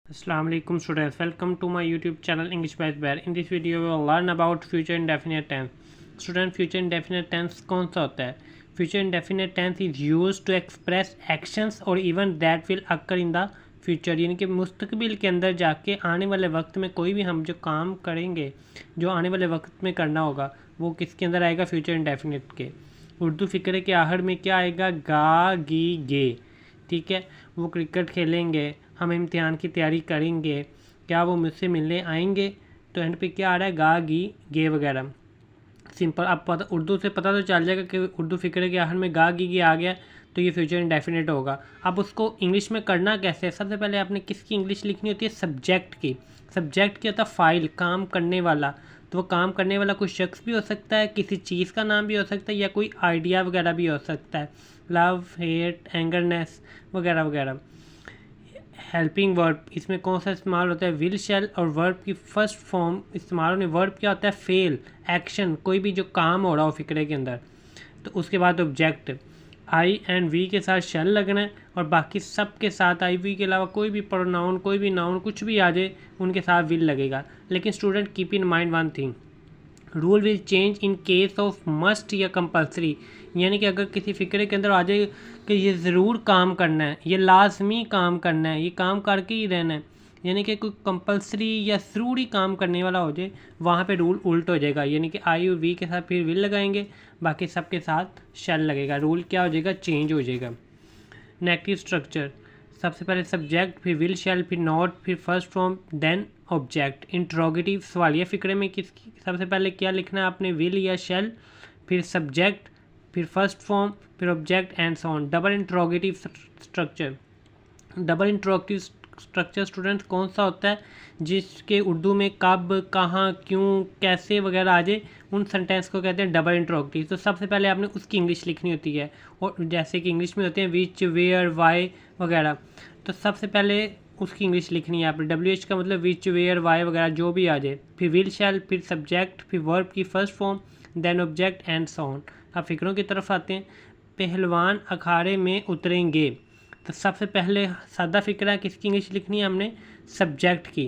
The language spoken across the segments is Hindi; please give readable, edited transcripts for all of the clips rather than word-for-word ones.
Assalamu alaikum students, welcome to my YouTube channel English by Bear. In this video we will learn about future indefinite tense. Student, future indefinite tense कौन सा होता है? Future indefinite tense is used to express actions or event that will occur in the future. यानी कि मुस्तकबिल के अंदर जाके आने वाले वक्त में कोई भी हम जो काम करेंगे, जो आने वाले वक्त में करना होगा, वो किसके अंदर आएगा? फ्यूचर इंडेफिनिट के। उर्दू फ़िक्रे के आहर में क्या आएगा? गा गी गे। ठीक है, वो क्रिकेट खेलेंगे, हम इम्तिहान की तैयारी करेंगे, क्या वो मुझसे मिलने आएंगे? तो एंड पे क्या आ रहा है? गा गी गे वगैरह। सिंपल, अब पता उर्दू से पता तो चल जाएगा कि उर्दू फ़िक्रे के आखिर में गा गी गे आ गया तो ये फ्यूचर इंडेफिनिट होगा। अब उसको इंग्लिश में करना कैसे है? सबसे पहले आपने किसकी इंग्लिश लिखनी होती है? सब्जेक्ट की। सब्जेक्ट क्या होता है? फाइल, काम करने वाला। तो वो काम करने वाला कोई शख्स भी हो सकता है, किसी चीज़ का नाम भी हो सकता है, या कोई आइडिया वगैरह भी हो सकता है। लव, हेट, एंगरनेस वगैरह वगैरह। हेल्पिंग वर्ब, इसमें कौन सा इस्तेमाल होता है? विल, शैल और वर्ब की फर्स्ट फॉर्म इस्तेमाल होने। वर्ब क्या होता है? फेल, एक्शन, कोई भी जो काम हो रहा हो फिक्रे के अंदर। तो उसके बाद ऑब्जेक्ट, आई एंड वी के साथ शैल लगना है, और बाकी सब के साथ आई वी के अलावा कोई भी प्रोनाउन, कोई भी नाउन, कुछ भी आ जाए उनके साथ विल लगेगा। लेकिन student keep in mind one thing, rule will change in case of must या कंपलसरी। यानी कि अगर किसी फ़िक्रे के अंदर आ जाए कि ये ज़रूर काम करना है, ये लाजमी काम करना है, ये काम करके ही रहना है, यानी कि कोई कंपलसरी या ज़रूरी काम करने वाला हो जाए, वहाँ पे रूल उल्ट हो जाएगा। यानी कि आई और वी के साथ फिर विल लगाएंगे, बाकी सब के साथ शैल लगेगा। रूल क्या हो जाएगा? चेंज हो जाएगा। नेगेटिव स्ट्रक्चर, सबसे पहले सब्जेक्ट, फिर विल, शैल, फिर नॉट, फिर first form, then object. Interrogative सवालिया फ़िक्रे में किसकी सबसे पहले क्या लिखना है आपने? विल या शैल, फिर सब्जेक्ट, फिर फर्स्ट फॉर्म, फिर object and so on. Double interrogative structure, double interrogative structure students कौन सा होता है? जिसके उर्दू में कब, कहाँ, क्यों, कैसे वगैरह आ जाए, उन सेंटेंस को कहते हैं डबल इंट्रोगेटिव। तो सबसे पहले आपने उसकी इंग्लिश लिखनी होती है, और जैसे कि इंग्लिश में होते हैं विच, वेयर, वाई वगैरह। तो सबसे पहले उसकी इंग्लिश लिखनी है आपने। डब्ल्यू एच का मतलब विच, वेयर, वाई वगैरह जो भी आ जाए, फिर विल, शैल, फिर सब्जेक्ट, फिर वर्ब की first form, then object and so on. अब फिक्रों की तरफ आते हैं। पहलवान अखाड़े में उतरेंगे, तो सबसे पहले सादा फ़िक्रा किसकी इंग्लिश लिखनी है हमने? सब्जेक्ट की।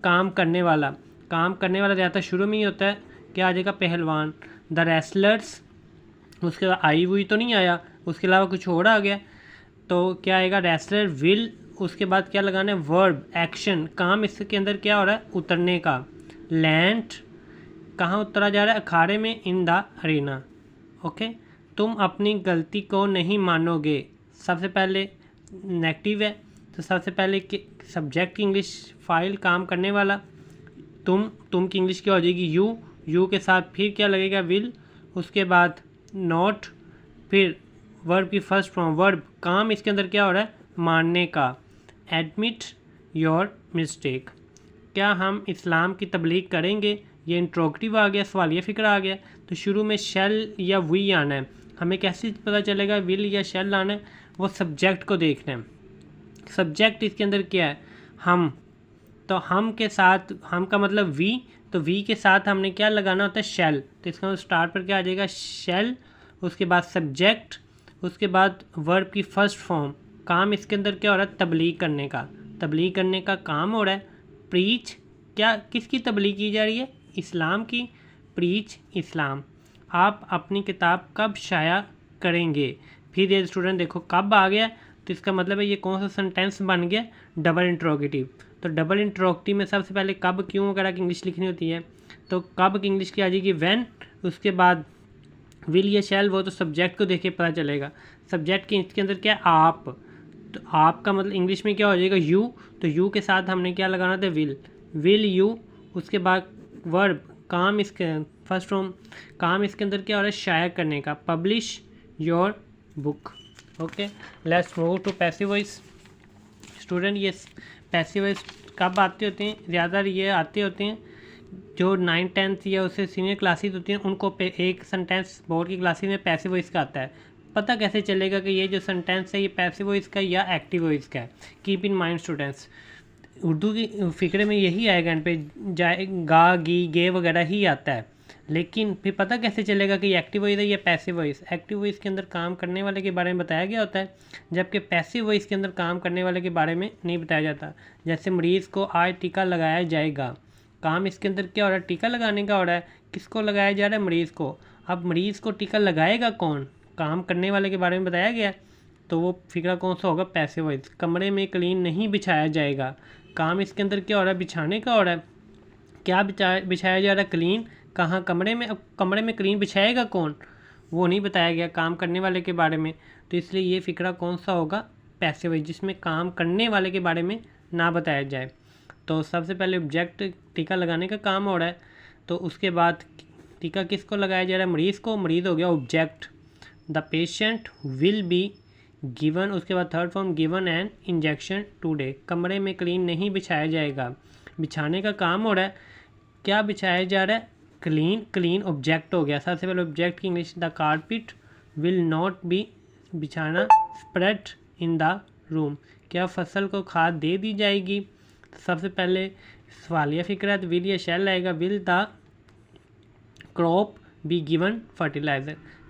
काम करने वाला, काम करने वाला ज़्यादातर शुरू में ही होता है, क्या आ जाएगा? पहलवान। द रेसलर्स, उसके बाद आई हुई तो नहीं आया, उसके अलावा कुछ और आ गया, तो क्या आएगा? रेसलर, विल, उसके बाद क्या लगाना है? वर्ब, एक्शन, काम इसके अंदर क्या हो रहा है? उतरने का। लैंड, कहाँ उतरा जा रहा है? अखाड़े में, इन द अरीना। ओके, तुम अपनी गलती को नहीं मानोगे, सबसे पहले नेगेटिव है, तो सबसे पहले सब्जेक्ट की इंग्लिश फाइल, काम करने वाला। तुम की इंग्लिश क्या हो जाएगी? यू के साथ फिर क्या लगेगा? विल, उसके बाद नॉट, फिर वर्ब की फर्स्ट फॉर्म, वर्ब, काम इसके अंदर क्या हो रहा है? मानने का। एडमिट योर मिस्टेक, क्या हम इस्लाम की तबलीग करेंगे? ये इंट्रोगेटिव आ गया, सवालिया फ़िक्र आ गया। तो शुरू में शैल या वी आना है। हमें कैसे पता चलेगा विल या शैल आना है? वो सब्जेक्ट को देखना है। सब्जेक्ट इसके अंदर क्या है? हम। तो हम के साथ, हम का मतलब वी, तो वी के साथ हमने क्या लगाना होता है? शैल। तो इसका मतलब स्टार्ट पर क्या आ जाएगा? शैल, उसके बाद सब्जेक्ट, उसके बाद वर्ब की फर्स्ट फॉर्म। काम इसके अंदर क्या हो रहा है? तबलीग करने का। तबलीग करने का काम हो रहा है। प्रीच, क्या किसकी तबलीग की जा रही है? इस्लाम की। प्रीच इस्लाम। आप अपनी किताब कब शाया करेंगे? फिर ये स्टूडेंट देखो कब आ गया, तो इसका मतलब है ये कौन सा सेंटेंस बन गया? Double interrogative. तो डबल इंट्रोगेटिव में सबसे पहले कब, क्यों वगैरह की इंग्लिश लिखनी होती है। तो कब की इंग्लिश की आ जाएगी? व्हेन। उसके बाद विल या शैल, वो तो सब्जेक्ट को देखे पता चलेगा। सब्जेक्ट के इसके अंदर क्या है? आप। तो आप का मतलब इंग्लिश में क्या हो जाएगा? यू। तो यू के साथ हमने क्या लगाना था? Will you. उसके बाद वर्ब, काम इसके फर्स्ट फॉर्म, काम इसके अंदर क्या हो रहा है? शाया करने का। Publish your book. Okay, let's move to passive voice. Student, ये पैसिव वॉइस कब आते होते हैं? ज़्यादा ये आते होते हैं जो 9th 10th या उससे सीनियर क्लासेस होती हैं, उनको एक सेंटेंस बोर्ड की क्लासेस में पैसिव वॉइस का आता है। पता कैसे चलेगा कि ये जो सेंटेंस है ये पैसिव वॉइस का या एक्टिव वॉइस का है? Keep in mind students, Urdu की फ़िक्रे में यही आएगा, इन पे जाए गा गी गे वगैरह ही आता है। लेकिन फिर पता कैसे चलेगा कि एक्टिव वॉइस है या पैसिव वॉइस? एक्टिव वॉइस के अंदर काम करने वाले के बारे में बताया गया होता है, जबकि पैसिव वॉइस के अंदर काम करने वाले के बारे में नहीं बताया जाता। जैसे मरीज़ को आज टीका लगाया जाएगा, काम इसके अंदर क्या हो रहा है? टीका लगाने का हो रहा है। किसको लगाया जा रहा है? मरीज़ को। अब मरीज़ को टीका लगाएगा कौन? काम करने वाले के बारे में बताया गया, तो वो फिक्रा कौन सा होगा? Passive voice. कमरे में क्लीन नहीं बिछाया जाएगा, काम इसके अंदर क्या हो रहा है? बिछाने का हो रहा है। क्या बिछाया जा रहा है? क्लीन। कहाँ? कमरे में। अब कमरे में क्लीन बिछाएगा कौन? वो नहीं बताया गया काम करने वाले के बारे में, तो इसलिए ये फिक्रा कौन सा होगा? पैसिव वॉइस, जिसमें काम करने वाले के बारे में ना बताया जाए। तो सबसे पहले ऑब्जेक्ट टीका लगाने का काम हो रहा है, तो उसके बाद टीका किसको लगाया जा रहा है? मरीज़ को। मरीज़ हो गया object. The patient will be given, उसके बाद third form given an injection today. कमरे में क्लीन नहीं बिछाया जाएगा, बिछाने का काम हो रहा है। क्या बिछाया जा रहा है? क्लीन। क्लीन ऑब्जेक्ट हो गया। सबसे पहले ऑब्जेक्ट की English, the carpet will not be, बिछाना, स्प्रेड इन द रूम। क्या फसल को खाद दे दी जाएगी? सबसे पहले सवालिया फिक्रा, तो विल या शैल आएगा। Will the crop be given fertiliser,